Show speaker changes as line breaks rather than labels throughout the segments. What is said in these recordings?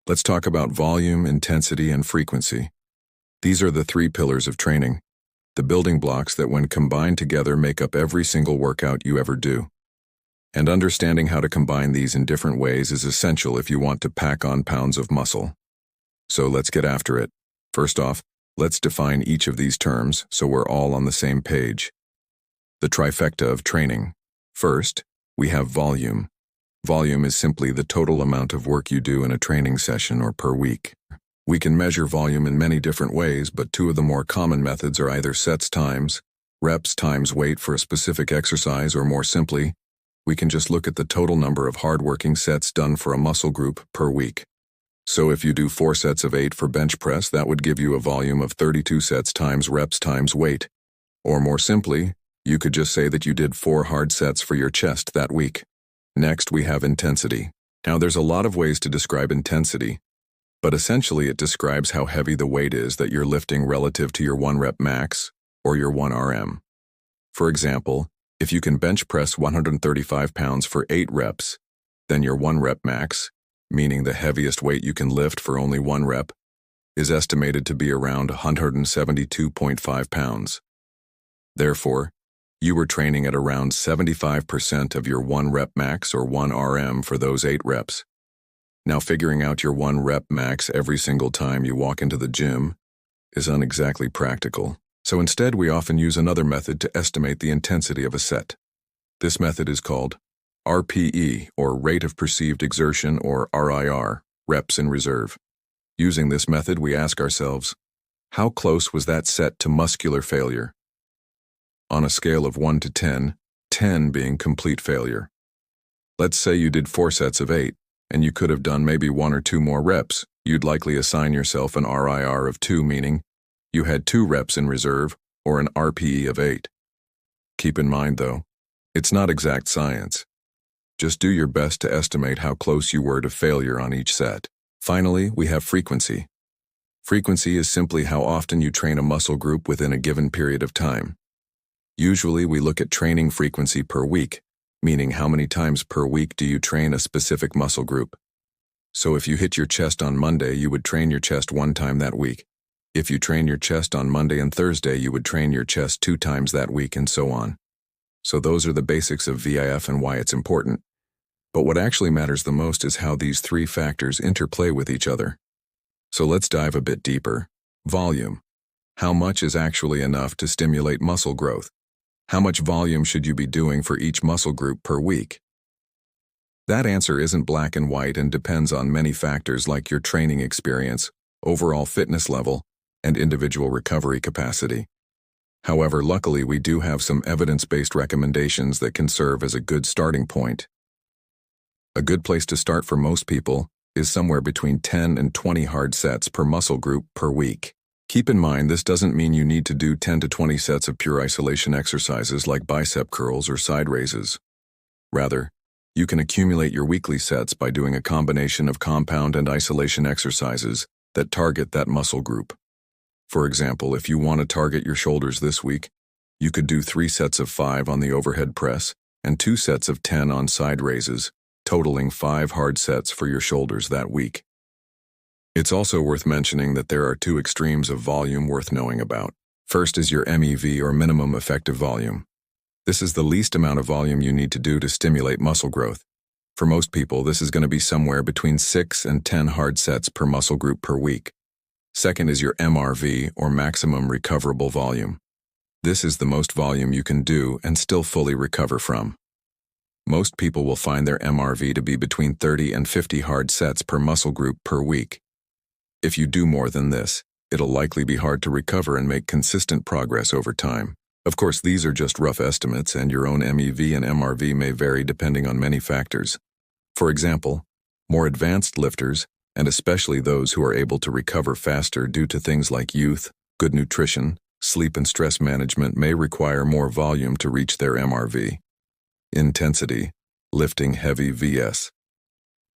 Let's talk about volume, intensity, and frequency. These are the three pillars of training, the building blocks that when combined together make up every single workout you ever do. And understanding how to combine these in different ways is essential if you want to pack on pounds of muscle. So let's get after it. First off, let's define each of these terms so we're all on the same page. The trifecta of training. First, we have volume. Volume is simply the total amount of work you do in a training session or per week. We can measure volume in many different ways, but two of the more common methods are either sets times, reps times weight for a specific exercise, or more simply, we can just look at the total number of hard-working sets done for a muscle group per week. So if you do 4 sets of 8 for bench press, that would give you a volume of 32 sets times reps times weight. Or more simply, you could just say that you did 4 hard sets for your chest that week. Next, we have intensity. Now, there's a lot of ways to describe intensity, but essentially it describes how heavy the weight is that you're lifting relative to your 1 rep max or your 1 RM. For example, if you can bench press 135 pounds for 8 reps, then your 1 rep max, meaning the heaviest weight you can lift for only 1 rep, is estimated to be around 172.5 pounds. Therefore, you were training at around 75% of your 1 rep max or 1 RM for those 8 reps. Now, figuring out your 1 rep max every single time you walk into the gym is unexactly practical. So instead, we often use another method to estimate the intensity of a set. This method is called RPE, or Rate of Perceived Exertion, or RIR, reps in reserve. Using this method, we ask ourselves, how close was that set to muscular failure? On a scale of 1 to 10, 10 being complete failure. Let's say you did 4 sets of 8, and you could have done maybe 1 or 2 more reps. You'd likely assign yourself an RIR of 2, meaning you had 2 reps in reserve, or an RPE of 8. Keep in mind, though, it's not exact science. Just do your best to estimate how close you were to failure on each set. Finally, we have frequency. Frequency is simply how often you train a muscle group within a given period of time. Usually, we look at training frequency per week, meaning how many times per week do you train a specific muscle group. So if you hit your chest on Monday, you would train your chest 1 time that week. If you train your chest on Monday and Thursday, you would train your chest 2 times that week, and so on. So those are the basics of VIF and why it's important. But what actually matters the most is how these 3 factors interplay with each other. So let's dive a bit deeper. Volume. How much is actually enough to stimulate muscle growth? How much volume should you be doing for each muscle group per week? That answer isn't black and white and depends on many factors like your training experience, overall fitness level, and individual recovery capacity. However, luckily we do have some evidence-based recommendations that can serve as a good starting point. A good place to start for most people is somewhere between 10 and 20 hard sets per muscle group per week. Keep in mind, this doesn't mean you need to do 10 to 20 sets of pure isolation exercises like bicep curls or side raises. Rather, you can accumulate your weekly sets by doing a combination of compound and isolation exercises that target that muscle group. For example, if you want to target your shoulders this week, you could do 3 sets of 5 on the overhead press and 2 sets of 10 on side raises, totaling 5 hard sets for your shoulders that week. It's also worth mentioning that there are 2 extremes of volume worth knowing about. First is your MEV, or minimum effective volume. This is the least amount of volume you need to do to stimulate muscle growth. For most people, this is going to be somewhere between 6 and 10 hard sets per muscle group per week. Second is your MRV, or maximum recoverable volume. This is the most volume you can do and still fully recover from. Most people will find their MRV to be between 30 and 50 hard sets per muscle group per week. If you do more than this, it'll likely be hard to recover and make consistent progress over time. Of course, these are just rough estimates, and your own MEV and MRV may vary depending on many factors. For example, more advanced lifters, and especially those who are able to recover faster due to things like youth, good nutrition, sleep and stress management, may require more volume to reach their MRV. Intensity, lifting heavy vs.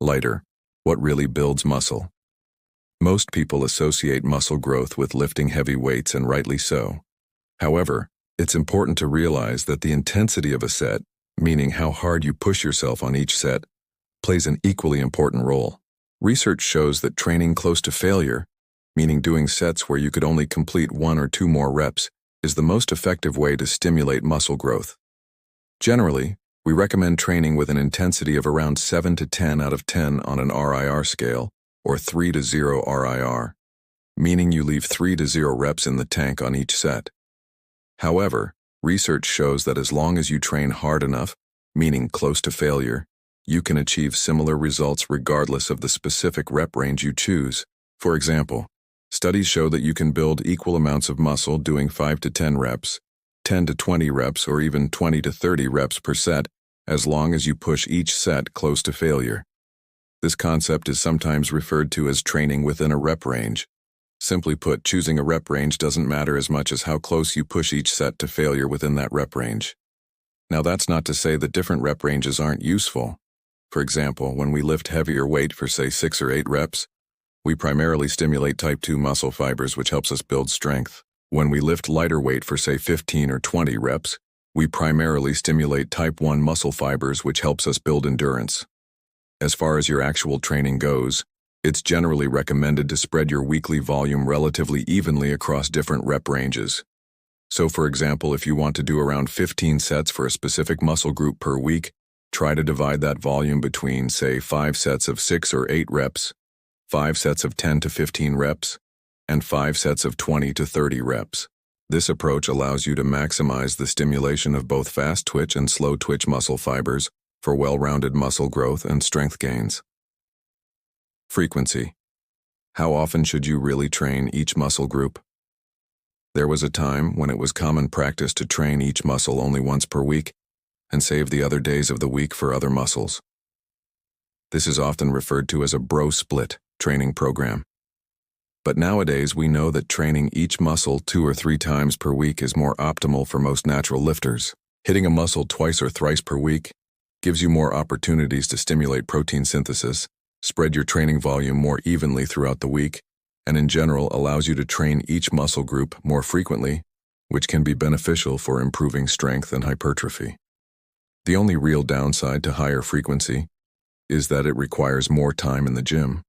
lighter. What really builds muscle? Most people associate muscle growth with lifting heavy weights, and rightly so. However, it's important to realize that the intensity of a set, meaning how hard you push yourself on each set, plays an equally important role. Research shows that training close to failure, meaning doing sets where you could only complete 1 or 2 more reps, is the most effective way to stimulate muscle growth. Generally, we recommend training with an intensity of around 7 to 10 out of 10 on an RIR scale, or 3 to 0 RIR, meaning you leave 3 to 0 reps in the tank on each set. However, research shows that as long as you train hard enough, meaning close to failure, you can achieve similar results regardless of the specific rep range you choose. For example, studies show that you can build equal amounts of muscle doing 5 to 10 reps, 10 to 20 reps, or even 20 to 30 reps per set, as long as you push each set close to failure. This concept is sometimes referred to as training within a rep range. Simply put, choosing a rep range doesn't matter as much as how close you push each set to failure within that rep range. Now, that's not to say that different rep ranges aren't useful. For example, when we lift heavier weight for say 6 or 8 reps, we primarily stimulate type 2 muscle fibers, which helps us build strength. When we lift lighter weight for say 15 or 20 reps, we primarily stimulate type 1 muscle fibers, which helps us build endurance. As far as your actual training goes, it's generally recommended to spread your weekly volume relatively evenly across different rep ranges. So for example, if you want to do around 15 sets for a specific muscle group per week, try to divide that volume between, say, 5 sets of 6 or 8 reps, 5 sets of 10 to 15 reps, and 5 sets of 20 to 30 reps. This approach allows you to maximize the stimulation of both fast twitch and slow twitch muscle fibers for well-rounded muscle growth and strength gains. Frequency. How often should you really train each muscle group? There was a time when it was common practice to train each muscle only once per week and save the other days of the week for other muscles. This is often referred to as a bro split training program. But nowadays we know that training each muscle 2 or 3 times per week is more optimal for most natural lifters. Hitting a muscle twice or thrice per week gives you more opportunities to stimulate protein synthesis, spread your training volume more evenly throughout the week, and in general allows you to train each muscle group more frequently, which can be beneficial for improving strength and hypertrophy. The only real downside to higher frequency is that it requires more time in the gym.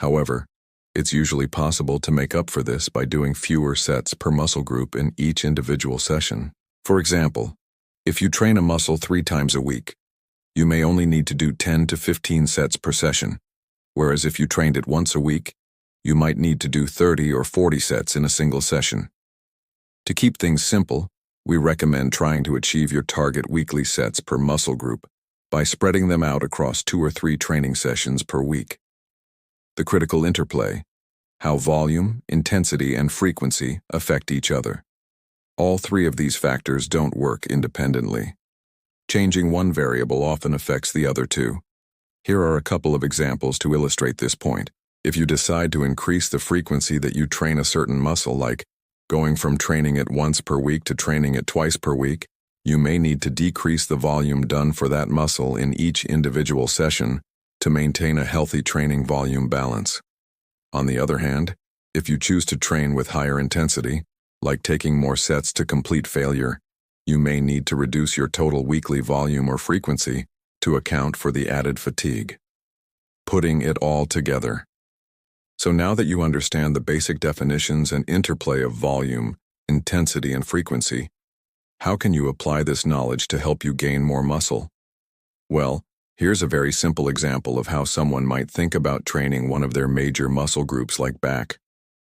However, it's usually possible to make up for this by doing fewer sets per muscle group in each individual session. For example, if you train a muscle 3 times a week, you may only need to do 10 to 15 sets per session, whereas if you trained it once a week, you might need to do 30 or 40 sets in a single session. To keep things simple, we recommend trying to achieve your target weekly sets per muscle group by spreading them out across 2 or 3 training sessions per week. The critical interplay: how volume, intensity, and frequency affect each other. All 3 of these factors don't work independently. Changing one variable often affects the other 2. Here are a couple of examples to illustrate this point. If you decide to increase the frequency that you train a certain muscle, like going from training it once per week to training it twice per week, you may need to decrease the volume done for that muscle in each individual session to maintain a healthy training volume balance. On the other hand, if you choose to train with higher intensity, like taking more sets to complete failure, you may need to reduce your total weekly volume or frequency to account for the added fatigue. Putting it all together. So now that you understand the basic definitions and interplay of volume, intensity, and frequency, how can you apply this knowledge to help you gain more muscle? Well, here's a very simple example of how someone might think about training one of their major muscle groups like back.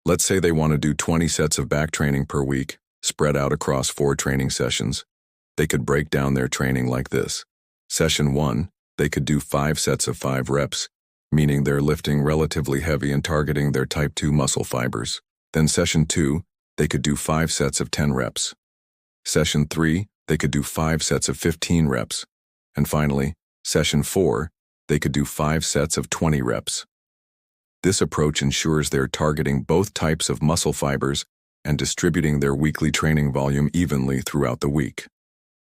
Let's say they want to do 20 sets of back training per week, spread out across 4 training sessions. They could break down their training like this. Session 1, they could do 5 sets of 5 reps, meaning they're lifting relatively heavy and targeting their type 2 muscle fibers. Then session 2, they could do 5 sets of 10 reps. Session 3, they could do 5 sets of 15 reps. And finally, session 4, they could do 5 sets of 20 reps. This approach ensures they're targeting both types of muscle fibers and distributing their weekly training volume evenly throughout the week.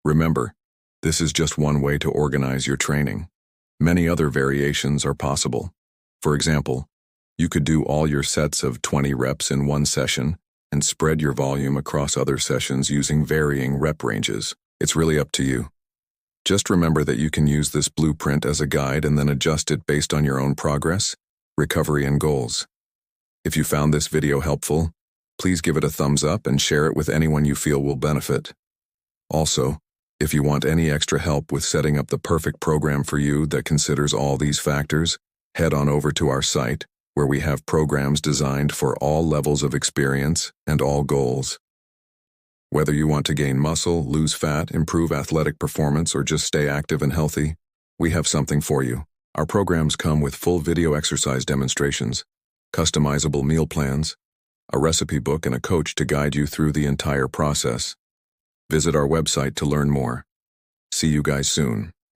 Remember, this is just one way to organize your training. Many other variations are possible. For example, you could do all your sets of 20 reps in one session and spread your volume across other sessions using varying rep ranges. It's really up to you. Just remember that you can use this blueprint as a guide and then adjust it based on your own progress recovery, and goals. If you found this video helpful, please give it a thumbs up and share it with anyone you feel will benefit. Also, if you want any extra help with setting up the perfect program for you that considers all these factors, head on over to our site, where we have programs designed for all levels of experience and all goals. Whether you want to gain muscle, lose fat, improve athletic performance, or just stay active and healthy, we have something for you. Our programs come with full video exercise demonstrations, customizable meal plans, a recipe book, and a coach to guide you through the entire process. Visit our website to learn more. See you guys soon.